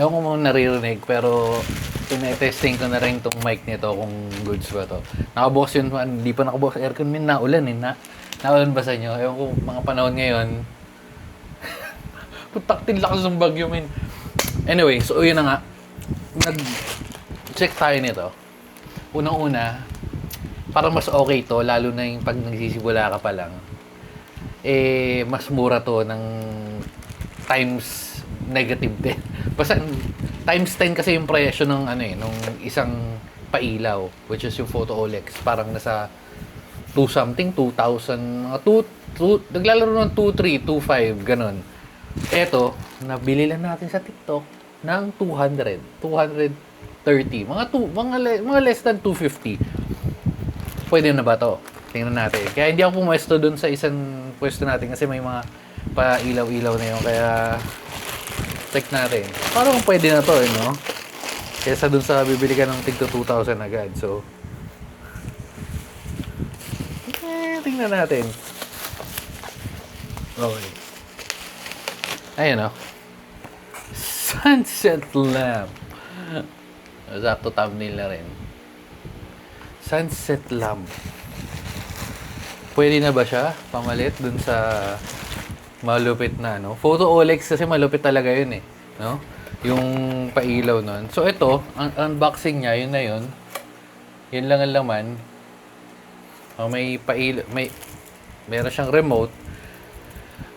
Ewan ko kung naririnig, pero tinetesting ko na rin itong mic nito kung goods ba to. Nakabukas yun, hindi pa nakabukas aircon, min naulan eh. Naulan ba sa inyo? Ewan ko, mga panahon ngayon, putak din lakas ng bagyo, min. Anyway, so yun na nga. Nag-check tayo nito. Unang-una, parang mas okay to, lalo na yung pag nagsisimula ka pa lang. Eh, mas mura to ng times negative 10. Basta times 10 kasi yung presyo ng ano eh, nung isang pailaw, which is yung Photo OLEX. Parang nasa 2 something, 2,000, mga 2, naglalaro ng 2,3, 2,5, ganun. Eto, nabili lang natin sa TikTok ng 200, 230, mga less than 250. Pwede na ba to? Tingnan natin. Kaya hindi ako pumwesto dun sa isang pwesto natin kasi may mga pa-ilaw-ilaw na yun. Kaya check natin. Parang pwede na to, eh, no? Kesa dun sa bibili ka ng tigto 2,000 agad. So, tingnan natin. Okay. Ayun, no? Sunset lamp. Sakto thumbnail na rin. Sunset lamp. Pwede na ba siya pamalit dun sa malupit na, no? Photo OLEX kasi malupit talaga yun eh, no? Yung pailaw nun. So ito, ang unboxing niya, yun na yun. Yun lang ang laman. May pailaw, meron siyang remote.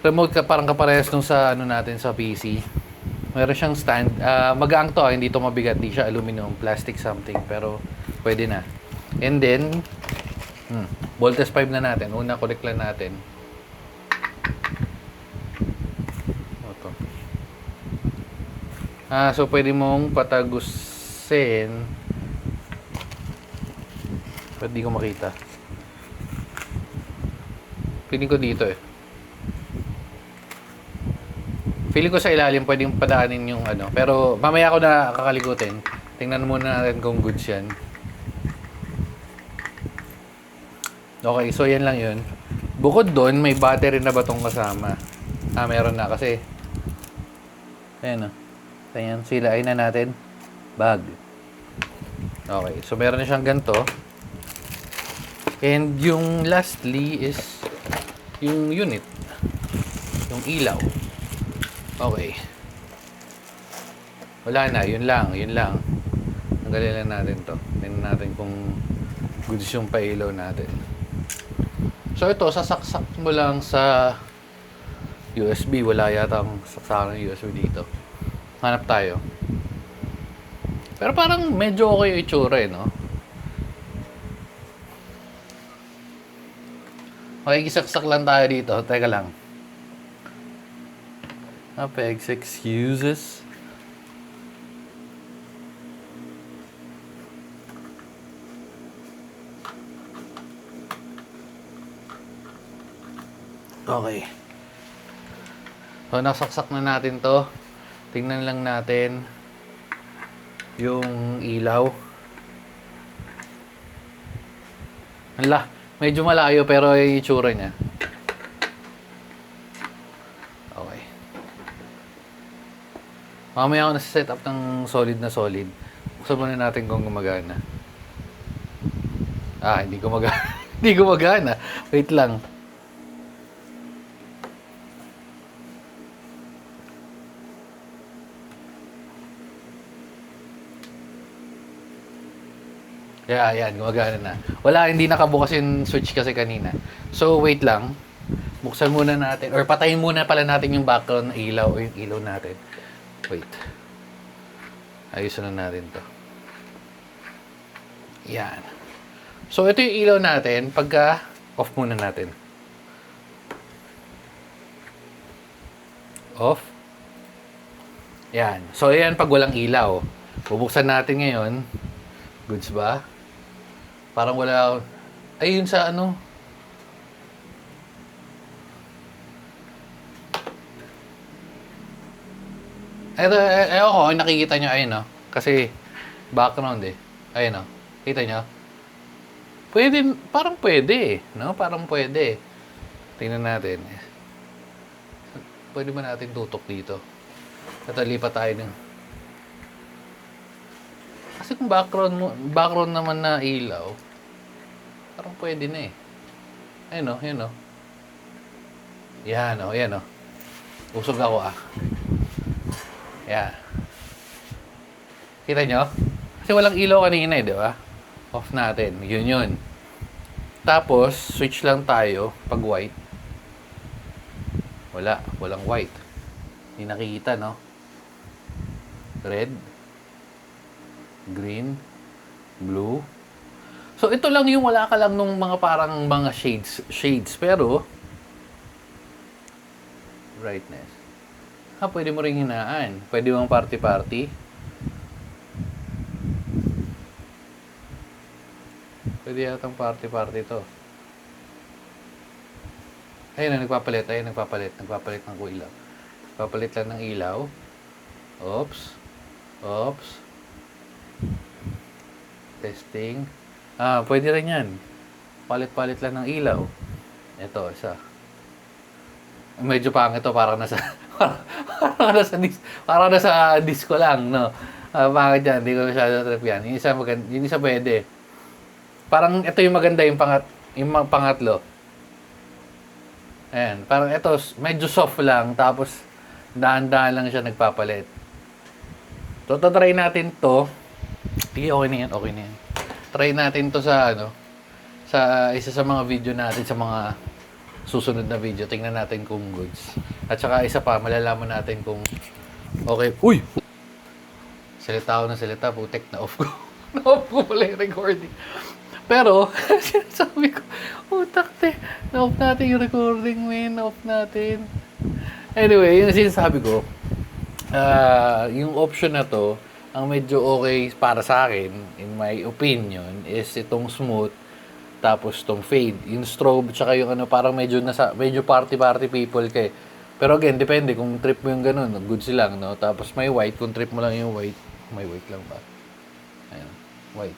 Remote ka parang kaparehas nung sa ano natin sa PC. Meron siyang stand. Magaang to, hindi to mabigat, di siya aluminum, plastic something, pero pwede na. And then, Voltes 5 na natin. Una, connect lang natin. So pwede mong patagusin. Ba't di ko makita? Feeling ko dito eh. Feeling ko sa ilalim pwedeng padaanin yung ano. Pero mamaya ko na kakalikutin. Tingnan muna natin kung goods yan. Okay, so yan lang yun. Bukod doon, may battery na ba tong kasama? Meron na kasi. Ayan o. Ayan, silain na natin. Bag. Okay, so meron na siyang ganito. And yung lastly is yung unit. Yung ilaw. Okay. Wala na, yun lang. Tanggalin lang natin to. Tingnan natin kung goods yung pailaw natin. So ito, sasaksak mo lang sa USB. Wala yata ang saksakan ng USB dito. Hanap tayo. Pero parang medyo okay yung itsura eh, no? Okay, isaksak lang tayo dito. Teka lang. Apex excuses. Okay. So, nasaksak na natin to. Tingnan lang natin yung ilaw. Hala, medyo malayo pero yung itsura niya. Okay. Mamaya ako nasa-set up ng solid na solid. Buksan muna natin kung gumagana. Hindi gumagana. Hindi gumagana. Wait lang. Yeah, ayan, gumagana na. Wala, hindi nakabukas yung switch kasi kanina. So, wait lang. Buksan muna natin, or patayin muna pala natin yung background na ilaw, o yung ilaw natin. Wait. Ayusin na natin to. Yan. So, ito yung ilaw natin, pagka off muna natin. Off. Yan. So, ayan pag walang ilaw. Bubuksan natin ngayon. Goods ba? Parang wala. Ayun sa ano. Ito, ako, nakikita nyo, ayun, no? Kasi, background, eh. Ayun, no? Kita nyo? Pwede, parang pwede, no? Parang pwede. Tingnan natin. Pwede ba natin tutok dito? Ito, lipat tayo ng Kasi kung background naman na ilaw, parang pwede na eh. Ayun o, yun o. Yan o, yan o. Usog ako ah. Yan. Kita nyo? Kasi walang ilaw kanina eh, di ba? Off natin. Yun yun. Tapos, switch lang tayo pag white. Walang white. Hindi nakikita, no? Red. Green. Blue. So, ito lang yung wala ka lang nung mga parang mga shades. Pero, brightness. Pwede mo rin hinaan. Pwede mong party-party. Pwede yatang party-party to. Ayun na, nagpapalit. Nagpapalit ng ilaw. Nagpapalit lang ng ilaw. Oops. Testing. Pwede rin yan. Palit-palit lang ng ilaw. Ito, isa. Medyo pangit to, parang nasa parang nasa disco lang, no. Pangit yan, hindi ko masyado trip yan. Yung isa pwede. Parang ito yung maganda, yung pangatlo. Ayan, parang ito medyo soft lang, tapos daan-daan lang siya nagpapalit. So, try natin to. Sige, okay na yan. Try natin to sa sa isa sa mga video natin, sa mga susunod na video. Tingnan natin kung goods. At saka isa pa, malalaman natin kung okay. Uy! Salita ako ng salita, putek, na-off ko. Na-off ko pala yung recording. Pero, sinasabi ko, utak na-off natin yung recording, man. Na-off natin. Anyway, yung sinasabi ko, yung option na to, ang medyo okay para sa akin, in my opinion, is itong smooth, tapos itong fade. Yung strobe, tsaka yung parang medyo party people kay. Pero again, depende kung trip mo yung ganun, good silang, no? Tapos may white, kung trip mo lang yung white, may white lang ba? Ayan, white.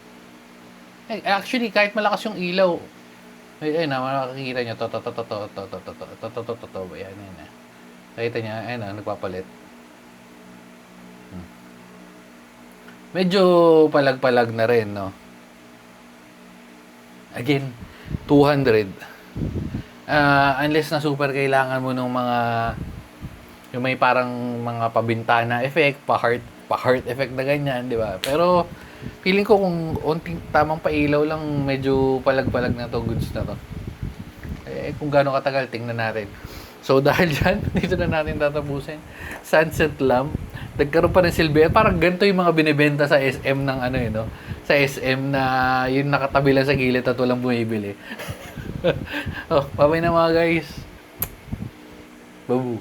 Actually, kahit malakas yung ilaw, ayun na, makikita nyo, ayan. Nakita niya, ayun na, nagpapalit. Medyo palag-palag na rin, no? Again, 200. Unless na super kailangan mo ng mga yung may parang mga pabintana effect, pa-heart effect na ganyan, di ba? Pero feeling ko kung onting tamang pailaw lang, medyo palag-palag na to, goods na to. Kung gaano katagal, tingnan natin. So dahil dyan, dito na natin tatapusin. Sunset lamp. Nagkaroon pa ng silbi. Parang ganito yung mga binibenta sa SM ng no? Sa SM na yung nakatabi lang sa gilid at walang bumibili. Bye-bye na mga guys. Babu.